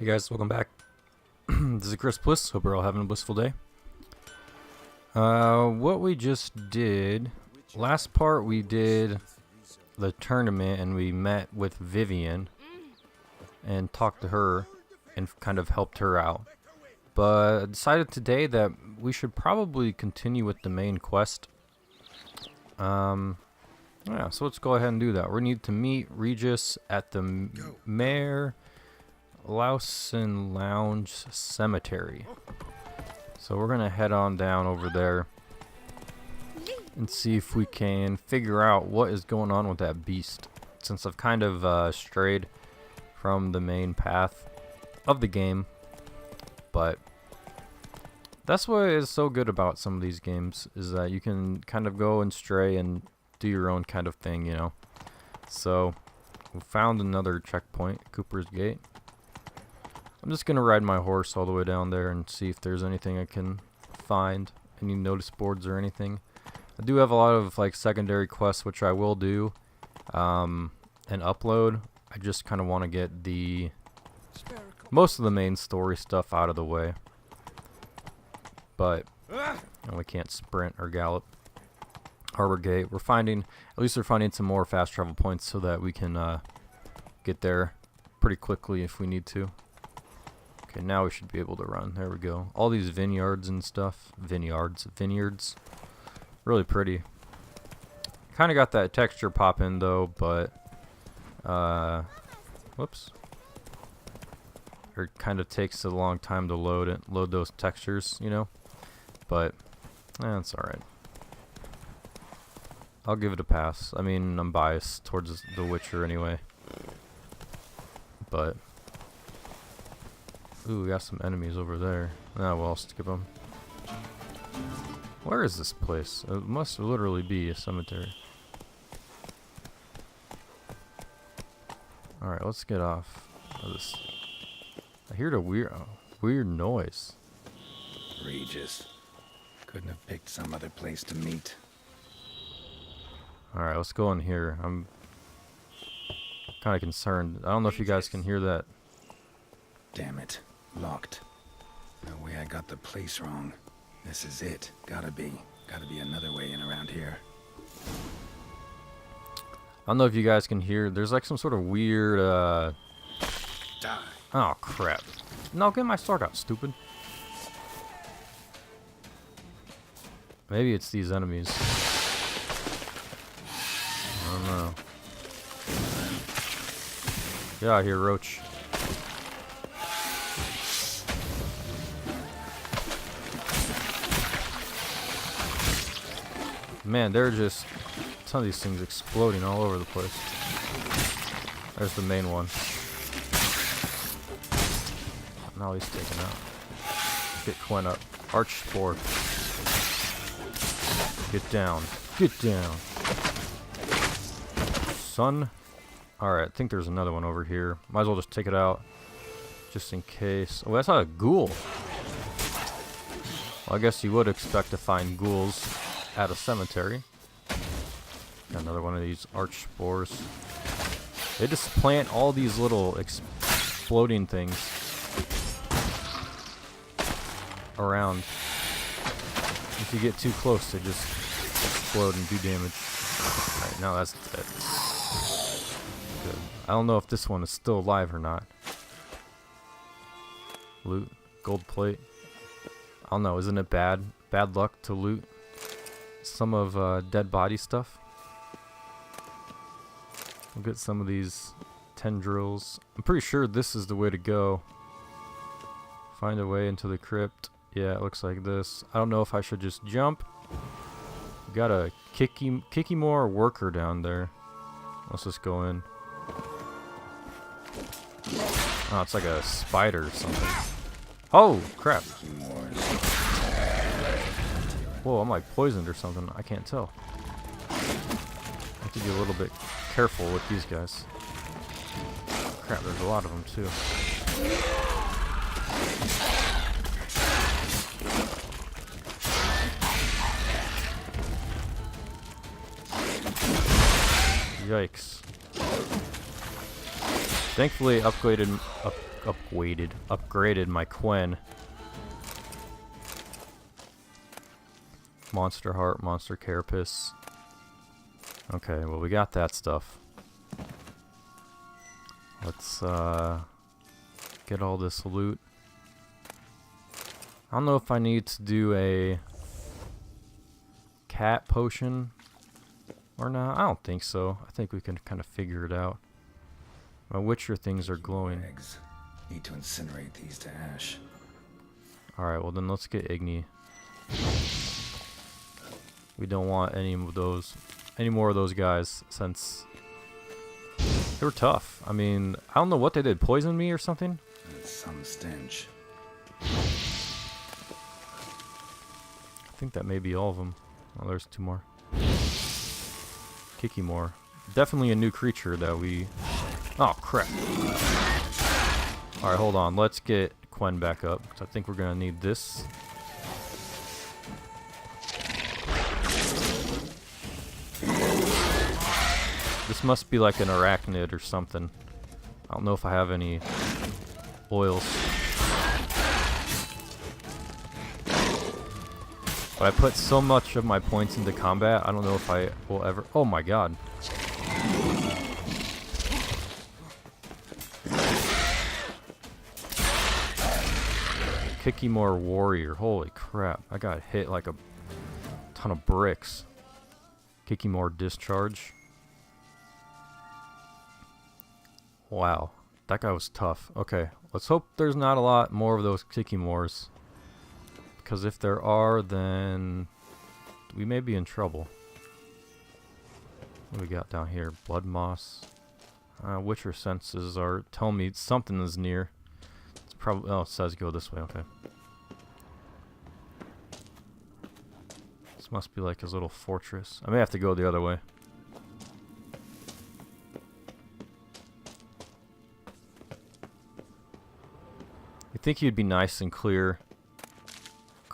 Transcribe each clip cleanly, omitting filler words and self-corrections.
Hey guys, welcome back. This is Chris Bliss. Hope you're all having a blissful day. What we just did, last part we did the tournament and we met with Vivian and talked to her and kind of helped her out. But I decided today that we should probably continue with the main quest. Yeah, so let's go ahead and do that. We need to meet Regis at the Mayor Lawson Lounge Cemetery. So we're gonna head on down over there and see if we can figure out what is going on with that beast, since I've kind of strayed from the main path of the game. But that's what is so good about some of these games, is that you can kind of go and stray and do your own kind of thing, you know. So we found another checkpoint, Cooper's Gate. I'm just gonna ride my horse all the way down there and see if there's anything I can find, any notice boards or anything. I do have a lot of like secondary quests which I will do and upload. I just kind of want to get the most of the main story stuff out of the way. But we can't sprint or gallop. Harbor Gate. We're finding, at least we're finding some more fast travel points so that we can get there pretty quickly if we need to. Okay, now we should be able to run. There we go. All these vineyards and stuff. Vineyards. Really pretty. Kind of got that texture pop in though, but whoops. It kind of takes a long time to load those textures, you know. But it's all right. I'll give it a pass. I mean, I'm biased towards The Witcher anyway. But ooh, we got some enemies over there. Ah, well, I'll skip them. Where is this place? It must literally be a cemetery. Alright, let's get off of this. I heard a weird noise. Regis. Couldn't have picked some other place to meet. Alright, let's go in here. I'm kind of concerned. I don't know if you guys can hear that. Damn it. Locked. No way I got the place wrong. This is it. Gotta be another way in around here. I don't know if you guys can hear. There's like some sort of weird, Die. oh, crap. No, get my sword out, stupid. Maybe it's these enemies. I don't know. Get out of here, Roach. Man, they're just a ton of these things exploding all over the place. There's the main one. Now he's taken out. Get Quinn up. Arch Spore. Get down. Get down. Son. Alright, I think there's another one over here. Might as well just take it out. Just in case. Oh, that's not a ghoul. Well, I guess you would expect to find ghouls at a cemetery. Got another one of these arch spores. They just plant all these little exploding things around. If you get too close, they just explode and do damage. Alright, now that's dead. Good. I don't know if this one is still alive or not. Loot. Gold plate. I don't know, isn't it bad luck to loot some of dead body stuff? We'll get some of these tendrils. I'm pretty sure this is the way to go. Find a way into the crypt. Yeah, it looks like this. I don't know if I should just jump. We got a kicky more worker down there. Let's just go in. Oh, it's like a spider or something. Oh, crap. Whoa, I'm like poisoned or something. I can't tell. I have to be a little bit careful with these guys. Crap, there's a lot of them too. Yikes. Thankfully, upgraded my Quen. Monster Heart, Monster Carapace. Okay, well we got that stuff. Let's get all this loot. I don't know if I need to do a cat potion or not. I don't think so. I think we can kind of figure it out. My Witcher things are glowing. Eggs. Need to incinerate these to ash. Alright, well then let's get Igni. We don't want any more of those guys, since they were tough. I mean, I don't know what they did. Poison me or something? That's some stench. I think that may be all of them. Oh, there's 2 more. Kikimor. Definitely a new creature that we... Oh, crap. Alright, hold on. Let's get Quen back up, because I think we're going to need this. This must be like an arachnid or something. I don't know if I have any oils. But I put so much of my points into combat, I don't know if I will ever... Oh my god. Kikimor Warrior. Holy crap. I got hit like a ton of bricks. Kikimor Discharge. Wow. That guy was tough. Okay. Let's hope there's not a lot more of those Kikimors. Because if there are, then we may be in trouble. What do we got down here? Blood moss. Witcher senses are telling me something is near. It's probably... Oh, it says go this way. Okay. This must be like his little fortress. I may have to go the other way. I think he'd be nice and clear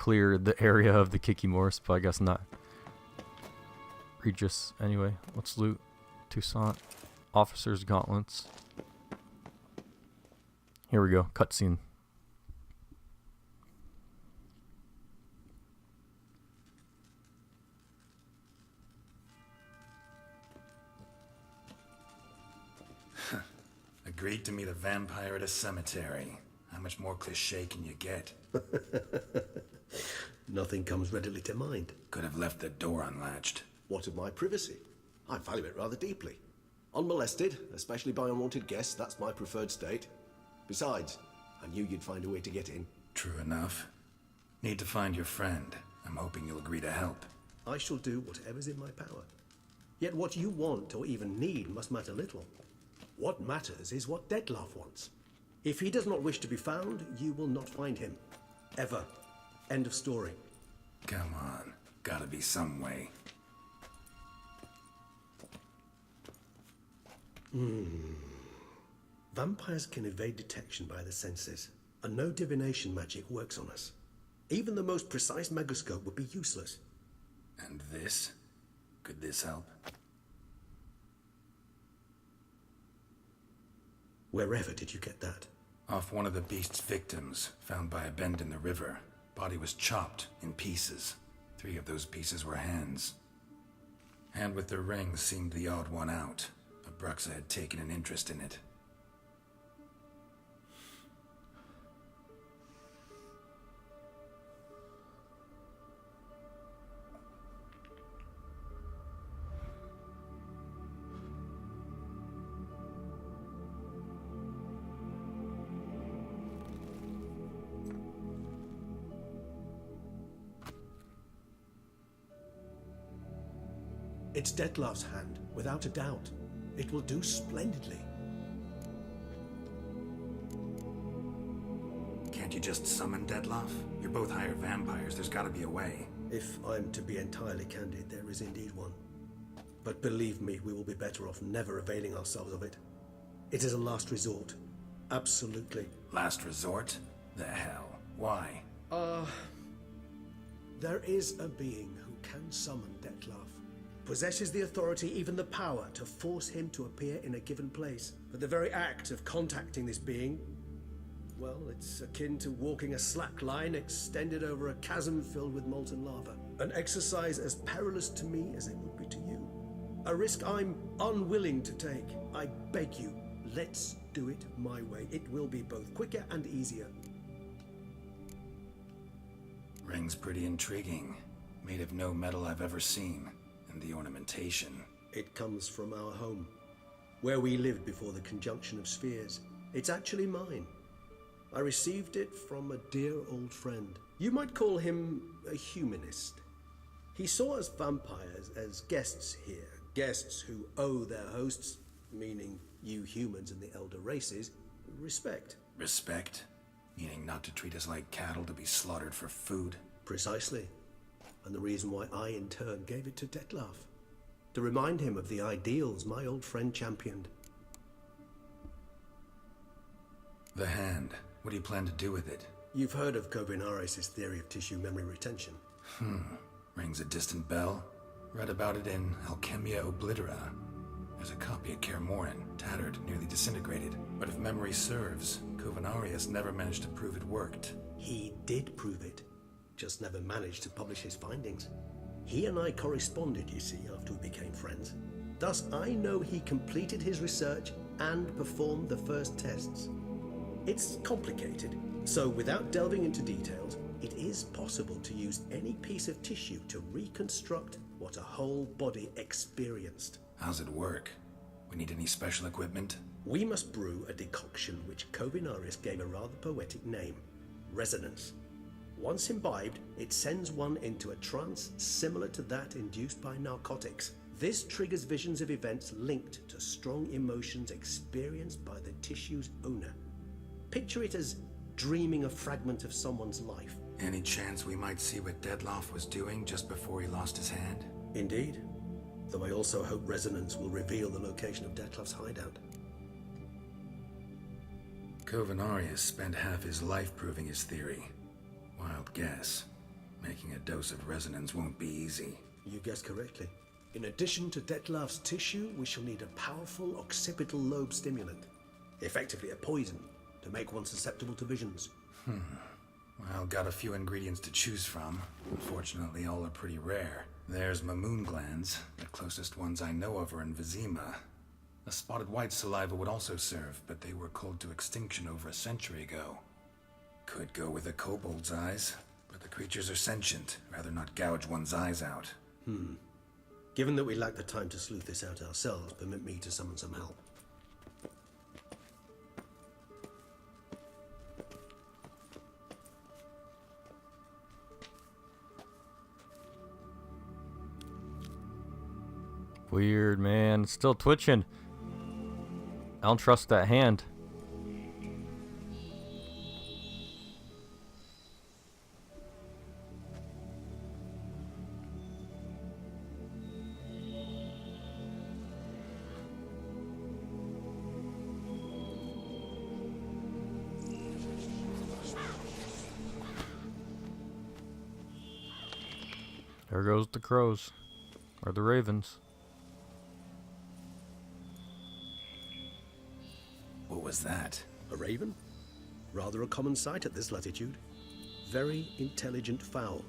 the area of the Kikimors, but I guess not. Regis. Anyway, let's loot. Toussaint. Officer's gauntlets. Here we go. Cutscene. Agreed to meet a vampire at a cemetery. How much more cliché can you get? Nothing comes readily to mind. Could have left the door unlatched. What of my privacy? I value it rather deeply. Unmolested, especially by unwanted guests, that's my preferred state. Besides, I knew you'd find a way to get in. True enough. Need to find your friend. I'm hoping you'll agree to help. I shall do whatever's in my power. Yet what you want or even need must matter little. What matters is what Dettlaff wants. If he does not wish to be found, you will not find him. Ever. End of story. Come on. Gotta be some way. Vampires can evade detection by the senses, and no divination magic works on us. Even the most precise megoscope would be useless. And this? Could this help? Wherever did you get that? Off one of the beast's victims, found by a bend in the river. Body was chopped in pieces. 3 of those pieces were hands. Hand with the ring seemed the odd one out. Bruxa had taken an interest in it. It's Dettlaff's hand, without a doubt. It will do splendidly. Can't you just summon Dettlaff? You're both hired vampires. There's gotta be a way. If I'm to be entirely candid, there is indeed one. But believe me, we will be better off never availing ourselves of it. It is a last resort. Absolutely. Last resort? The hell? Why? There is a being who can summon Dettlaff. Possesses the authority, even the power, to force him to appear in a given place. But the very act of contacting this being Well, it's akin to walking a slack line extended over a chasm filled with molten lava. An exercise as perilous to me as it would be to you. A risk I'm unwilling to take. I beg you, let's do it my way. It will be both quicker and easier. Ring's pretty intriguing. Made of no metal I've ever seen. And the ornamentation. It comes from our home, where we lived before the conjunction of spheres. It's actually mine. I received it from a dear old friend. You might call him a humanist. He saw us vampires as guests here, guests who owe their hosts, meaning you humans and the elder races, respect. Respect? Meaning not to treat us like cattle to be slaughtered for food? Precisely. And the reason why I in turn gave it to Dettlaff. To remind him of the ideals my old friend championed. The hand. What do you plan to do with it? You've heard of Kovinaris' theory of tissue memory retention. Rings a distant bell. Read about it in Alchemia Oblitera. There's a copy at Kaer Morhen, tattered, nearly disintegrated. But if memory serves, Kovinaris never managed to prove it worked. He did prove it, just never managed to publish his findings. He and I corresponded, you see, after we became friends. Thus, I know he completed his research and performed the first tests. It's complicated, so without delving into details, it is possible to use any piece of tissue to reconstruct what a whole body experienced. How's it work? We need any special equipment? We must brew a decoction which Kovinaris gave a rather poetic name, resonance. Once imbibed, it sends one into a trance similar to that induced by narcotics. This triggers visions of events linked to strong emotions experienced by the tissue's owner. Picture it as dreaming a fragment of someone's life. Any chance we might see what Dettlaff was doing just before he lost his hand? Indeed. Though I also hope resonance will reveal the location of Dettlaff's hideout. Kovinaris spent half his life proving his theory. Wild guess. Making a dose of resonance won't be easy. You guessed correctly. In addition to Dettlaff's tissue, we shall need a powerful occipital lobe stimulant. Effectively a poison, to make one susceptible to visions. Well, got a few ingredients to choose from. Unfortunately, all are pretty rare. There's mamoon glands. The closest ones I know of are in Vizima. A spotted white saliva would also serve, but they were cold to extinction over a century ago. Could go with a kobold's eyes, but the creatures are sentient. Rather not gouge one's eyes out. Given that we lack the time to sleuth this out ourselves, permit me to summon some help. Weird, man. It's still twitching. I don't trust that hand. There goes the crows. Or the ravens. What was that? A raven? Rather a common sight at this latitude. Very intelligent fowl.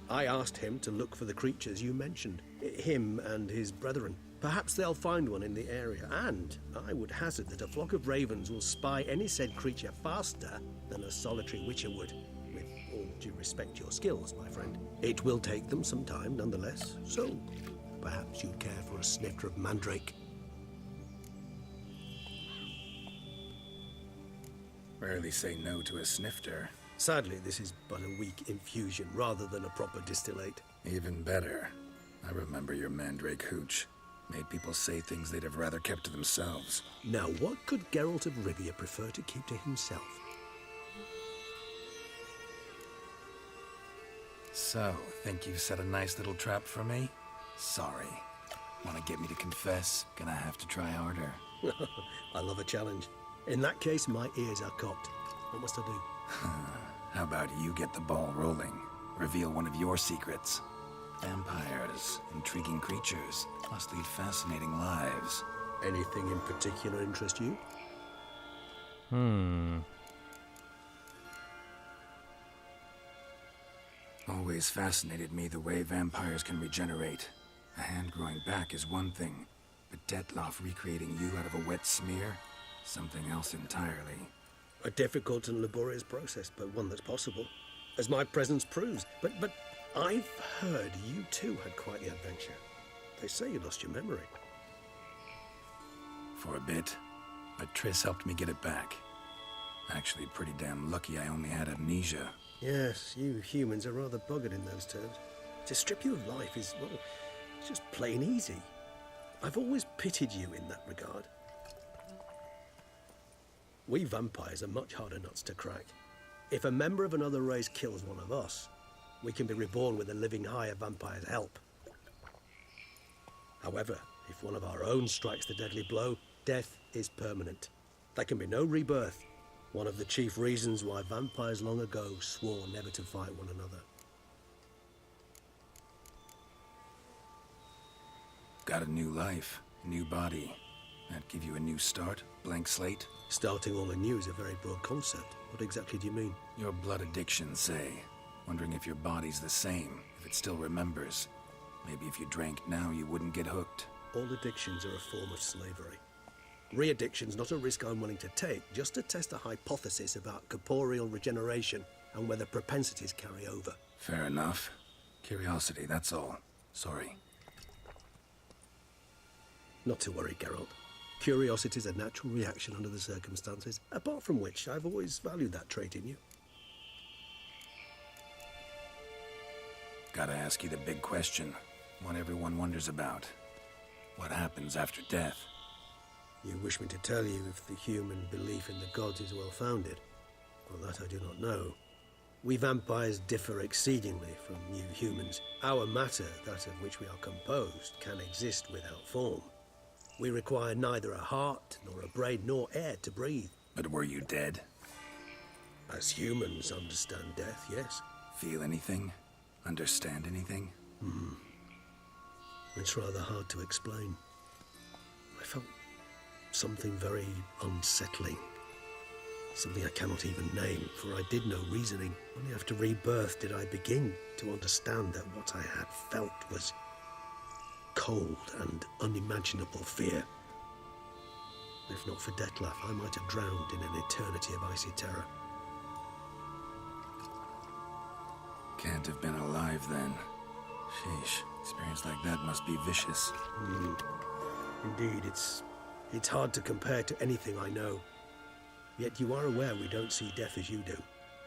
I asked him to look for the creatures you mentioned. Him and his brethren. Perhaps they'll find one in the area, and I would hazard that a flock of ravens will spy any said creature faster than a solitary witcher would. With all due respect to your skills, my friend. It will take them some time, nonetheless, so perhaps you'd care for a snifter of mandrake. Rarely say no to a snifter. Sadly, this is but a weak infusion rather than a proper distillate. Even better. I remember your mandrake hooch. Made people say things they'd have rather kept to themselves. Now, what could Geralt of Rivia prefer to keep to himself? So, think you've set a nice little trap for me? Sorry. Want to get me to confess? Gonna have to try harder. I love a challenge. In that case, my ears are cocked. What must I do? How about you get the ball rolling? Reveal one of your secrets. Vampires, intriguing creatures, must lead fascinating lives. Anything in particular interest you? always fascinated me the way vampires can regenerate. A hand growing back is one thing, but Dettlaff recreating you out of a wet smear? Something else entirely. A difficult and laborious process, but one that's possible, as my presence proves. But I've heard you too had quite the adventure. They say you lost your memory. For a bit, but Triss helped me get it back. Actually, pretty damn lucky I only had amnesia. Yes, you humans are rather buggered in those terms. To strip you of life is, well, it's just plain easy. I've always pitied you in that regard. We vampires are much harder nuts to crack. If a member of another race kills one of us, we can be reborn with a living higher vampire's help. However, if one of our own strikes the deadly blow, death is permanent. There can be no rebirth. One of the chief reasons why vampires long ago swore never to fight one another. Got a new life, a new body. That give you a new start? Blank slate? Starting all anew is a very broad concept. What exactly do you mean? Your blood addiction, say. Wondering if your body's the same, if it still remembers. Maybe if you drank now, you wouldn't get hooked. All addictions are a form of slavery. Re-addiction's not a risk I'm willing to take, just to test a hypothesis about corporeal regeneration and whether propensities carry over. Fair enough. Curiosity, that's all. Sorry. Not to worry, Geralt. Curiosity is a natural reaction under the circumstances, apart from which I've always valued that trait in you. Gotta ask you the big question. One everyone wonders about. What happens after death? You wish me to tell you if the human belief in the gods is well founded? Well, that I do not know. We vampires differ exceedingly from you humans. Our matter, that of which we are composed, can exist without form. We require neither a heart, nor a brain, nor air to breathe. But were you dead? As humans understand death, yes. Feel anything? Understand anything? It's rather hard to explain. I felt something very unsettling. Something I cannot even name, for I did no reasoning. Only after rebirth did I begin to understand that what I had felt was cold and unimaginable fear. If not for Dettlaff, I might have drowned in an eternity of icy terror. Can't have been alive then. Sheesh, experience like that must be vicious. Indeed, it's hard to compare to anything I know. Yet you are aware we don't see death as you do.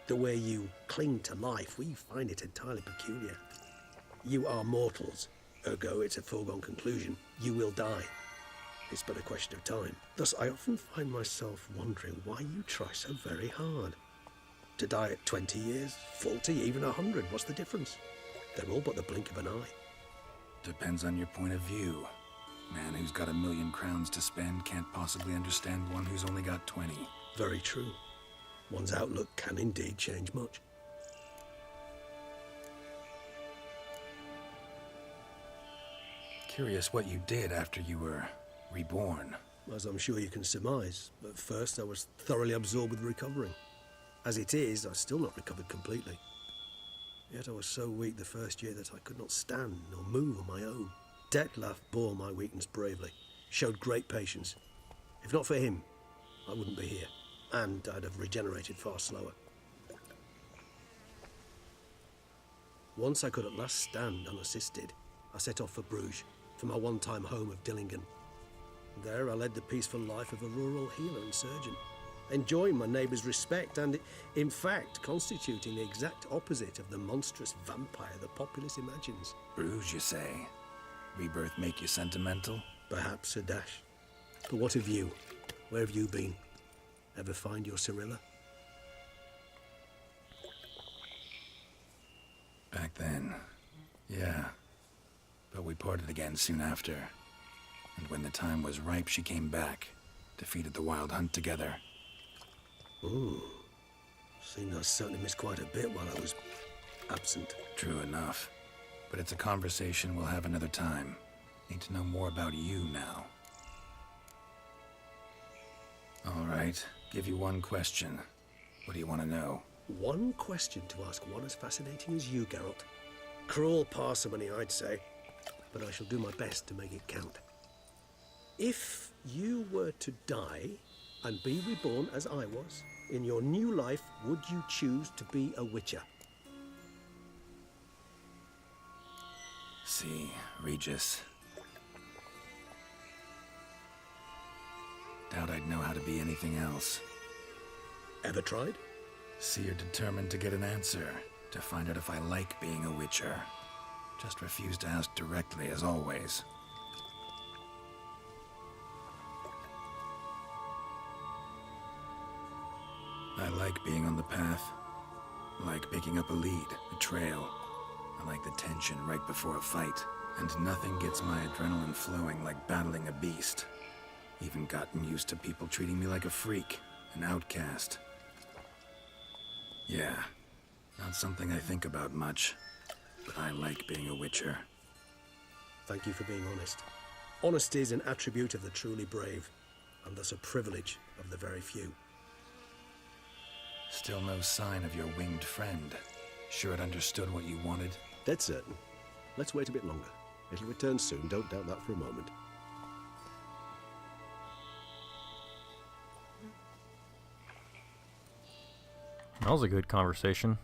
The way you cling to life, we find it entirely peculiar. You are mortals, ergo it's a foregone conclusion. You will die. It's but a question of time. Thus, I often find myself wondering why you try so very hard. To die at 20 years, 40, even 100, what's the difference? They're all but the blink of an eye. Depends on your point of view. Man who's got 1,000,000 crowns to spend can't possibly understand one who's only got 20. Very true. One's outlook can indeed change much. Curious what you did after you were reborn. As I'm sure you can surmise, at first I was thoroughly absorbed with recovering. As it is, I've still not recovered completely. Yet I was so weak the first year that I could not stand nor move on my own. Dettlaff bore my weakness bravely, showed great patience. If not for him, I wouldn't be here, and I'd have regenerated far slower. Once I could at last stand unassisted, I set off for Bruges, for my one-time home of Dillingen. There I led the peaceful life of a rural healer and surgeon, enjoying my neighbours' respect and, in fact, constituting the exact opposite of the monstrous vampire the populace imagines. Bruges, you say? Rebirth make you sentimental? Perhaps a dash. But what of you? Where have you been? Ever find your Cyrilla? Back then, yeah. But we parted again soon after. And when the time was ripe, she came back. Defeated the Wild Hunt together. Ooh. Seemed I certainly missed quite a bit while I was absent. True enough. But it's a conversation we'll have another time. Need to know more about you now. All right. Give you one question. What do you want to know? One question to ask one as fascinating as you, Geralt. Cruel parsimony, I'd say. But I shall do my best to make it count. If you were to die and be reborn as I was, in your new life, would you choose to be a witcher? See, Regis. Doubt I'd know how to be anything else. Ever tried? See, you're determined to get an answer, to find out if I like being a witcher. Just refuse to ask directly, as always. I like being on the path. I like picking up a lead, a trail. I like the tension right before a fight. And nothing gets my adrenaline flowing like battling a beast. Even gotten used to people treating me like a freak, an outcast. Yeah, not something I think about much, but I like being a witcher. Thank you for being honest. Honesty is an attribute of the truly brave, and thus a privilege of the very few. Still no sign of your winged friend. Sure it understood what you wanted? Dead certain. Let's wait a bit longer. It'll return soon, don't doubt that for a moment. That was a good conversation.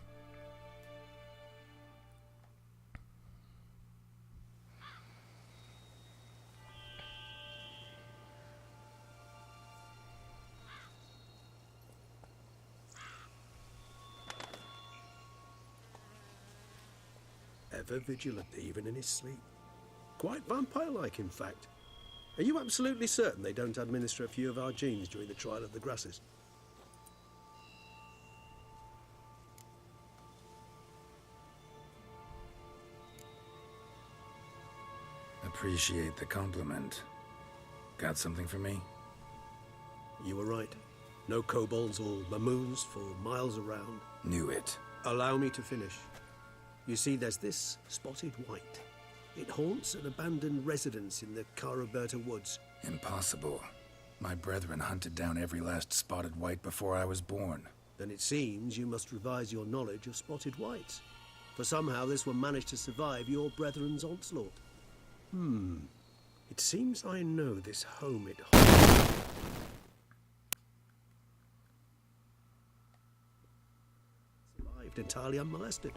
Ever vigilant, even in his sleep. Quite vampire-like, in fact. Are you absolutely certain they don't administer a few of our genes during the trial of the grasses? Appreciate the compliment. Got something for me? You were right. No kobolds or mamoons for miles around. Knew it. Allow me to finish. You see, there's this spotted white. It haunts an abandoned residence in the Caraberta woods. Impossible. My brethren hunted down every last spotted white before I was born. Then it seems you must revise your knowledge of spotted whites. For somehow this one managed to survive your brethren's onslaught. It seems I know this home it holds. Survived entirely unmolested.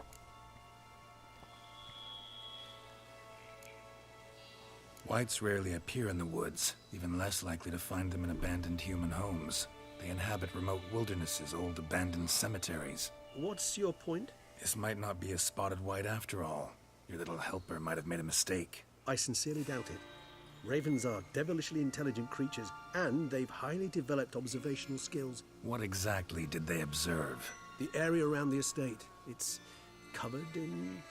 Whites rarely appear in the woods, even less likely to find them in abandoned human homes. They inhabit remote wildernesses, old abandoned cemeteries. What's your point? This might not be a spotted white after all. Your little helper might have made a mistake. I sincerely doubt it. Ravens are devilishly intelligent creatures, and they've highly developed observational skills. What exactly did they observe? The area around the estate, it's covered in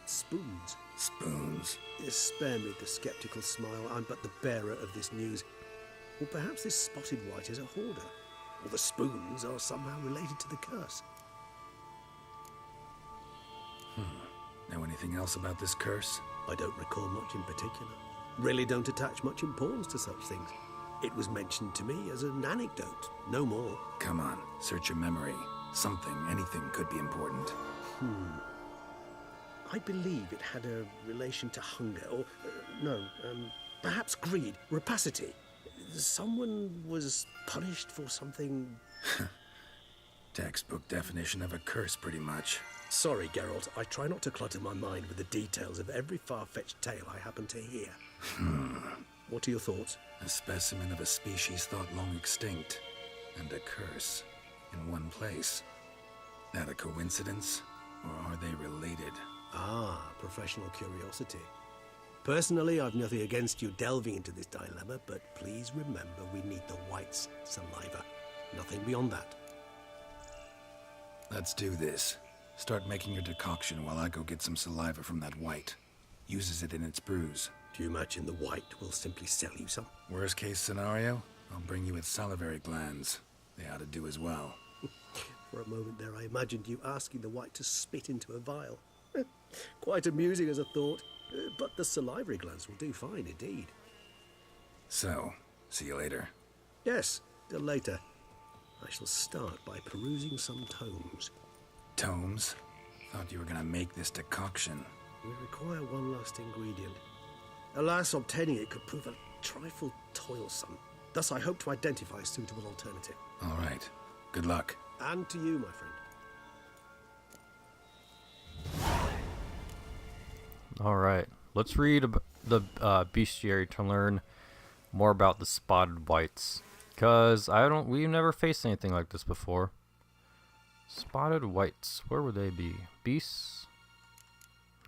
spoons. Spoons? Spare me the skeptical smile. I'm but the bearer of this news. Or perhaps this spotted white is a hoarder. Or the spoons are somehow related to the curse. Know anything else about this curse? I don't recall much in particular. Really don't attach much importance to such things. It was mentioned to me as an anecdote, no more. Come on, search your memory. Something, anything could be important. I believe it had a relation to hunger, or, perhaps greed, rapacity. Someone was punished for something... Textbook definition of a curse, pretty much. Sorry, Geralt, I try not to clutter my mind with the details of every far-fetched tale I happen to hear. What are your thoughts? A specimen of a species thought long extinct, and a curse in one place. That a coincidence, or are they related? Ah, professional curiosity. Personally, I've nothing against you delving into this dilemma, but please remember we need the white's saliva. Nothing beyond that. Let's do this. Start making your decoction while I go get some saliva from that white. Uses it in its brews. Do you imagine the white will simply sell you some? Worst case scenario, I'll bring you its salivary glands. They ought to do as well. For a moment there, I imagined you asking the white to spit into a vial. Quite amusing as a thought, but the salivary glands will do fine indeed. So, see you later. Yes, till later. I shall start by perusing some tomes. Tomes? Thought you were gonna make this decoction. We require one last ingredient. Alas, obtaining it could prove a trifle toilsome. Thus, I hope to identify a suitable alternative. All right. Good luck. And to you, my friend. Alright, let's read the bestiary to learn more about the spotted wights. Because we've never faced anything like this before. Spotted wights, where would they be? Beasts?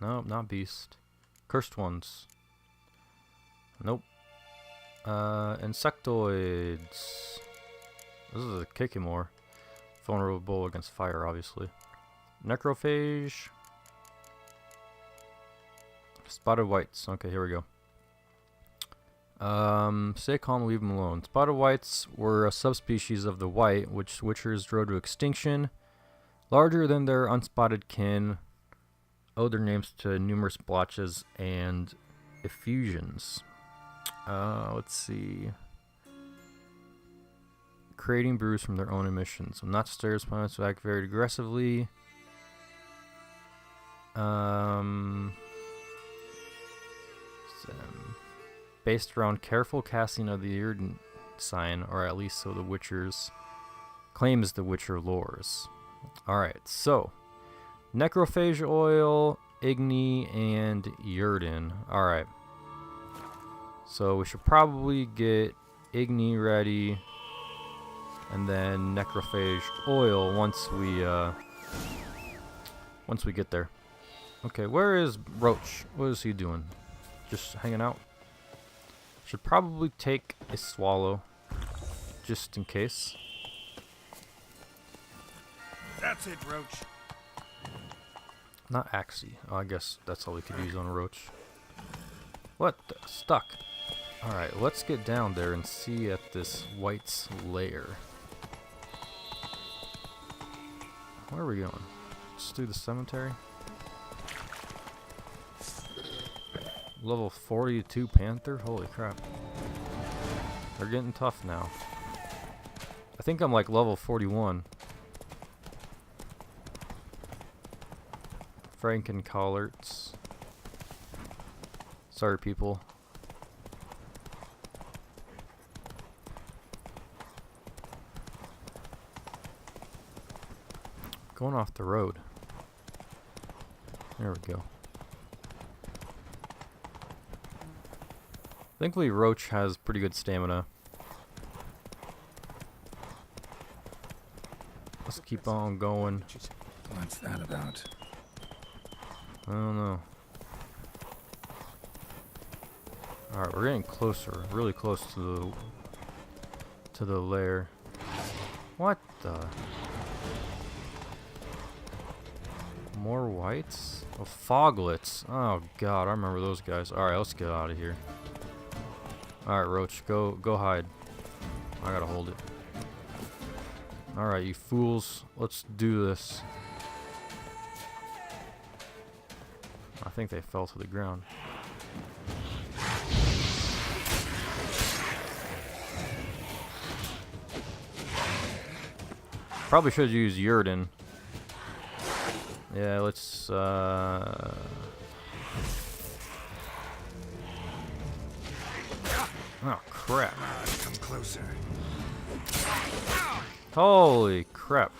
Nope, not beast. Cursed ones. Nope. Insectoids. This is a Kikimor. Vulnerable against fire, obviously. Necrophage. Spotted wights. Okay, here we go. Stay calm, leave them alone. Spotted wights were a subspecies of the white, which witchers drove to extinction. Larger than their unspotted kin, owe their names to numerous blotches and effusions. Let's see. Creating brews from their own emissions. Will not stir opponents to act very aggressively. Based around careful casting of the Yrden sign, or at least so the Witcher's claims the Witcher lores. Alright, so Necrophage oil, Igni, and Yrden. Alright. So we should probably get Igni ready, and then Necrophage oil once we get there. Okay, where is Roach? What is he doing? Just hanging out? Should probably take a swallow, just in case. That's it, Roach. Not Axie. Oh, I guess that's all we could use on a Roach. What? Stuck. Alright, let's get down there and see at this Wight's lair. Where are we going? Just through the cemetery? Level 42 Panther? Holy crap. They're getting tough now. I think I'm like level 41. Franken collards. Sorry, people. Going off the road. There we go. Thankfully, Roach has pretty good stamina. Let's keep on going. What's that about? I don't know. Alright, we're getting closer. Really close to the lair. What the? More whites? Oh, foglets. Oh god, I remember those guys. Alright, let's get out of here. Alright, Roach, go hide. I gotta hold it. Alright, you fools. Let's do this. I think they fell to the ground. Probably should use Yrden. Yeah, let's oh crap. Come closer. Holy crap.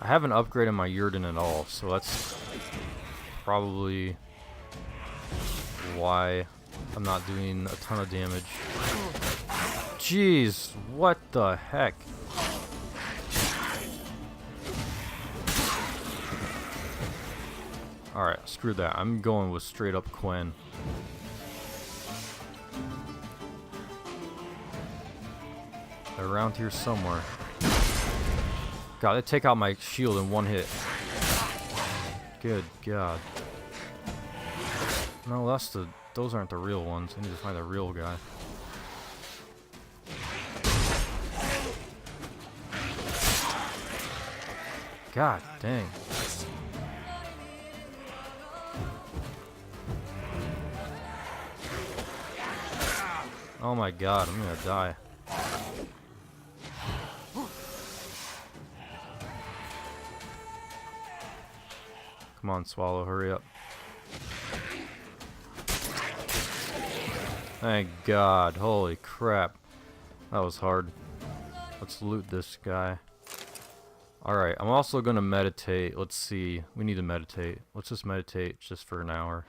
I haven't upgraded my Yrden at all, so that's probably why I'm not doing a ton of damage. Jeez, what the heck? Alright, screw that. I'm going with straight up Quen. They're around here somewhere. God, they take out my shield in one hit. Good God. No, those aren't the real ones. I need to find a real guy. God dang. Oh my god, I'm gonna die. Come on, Swallow, hurry up. Thank God. Holy crap. That was hard. Let's loot this guy. Alright, I'm also gonna meditate. Let's see. We need to meditate. Let's just meditate just for an hour.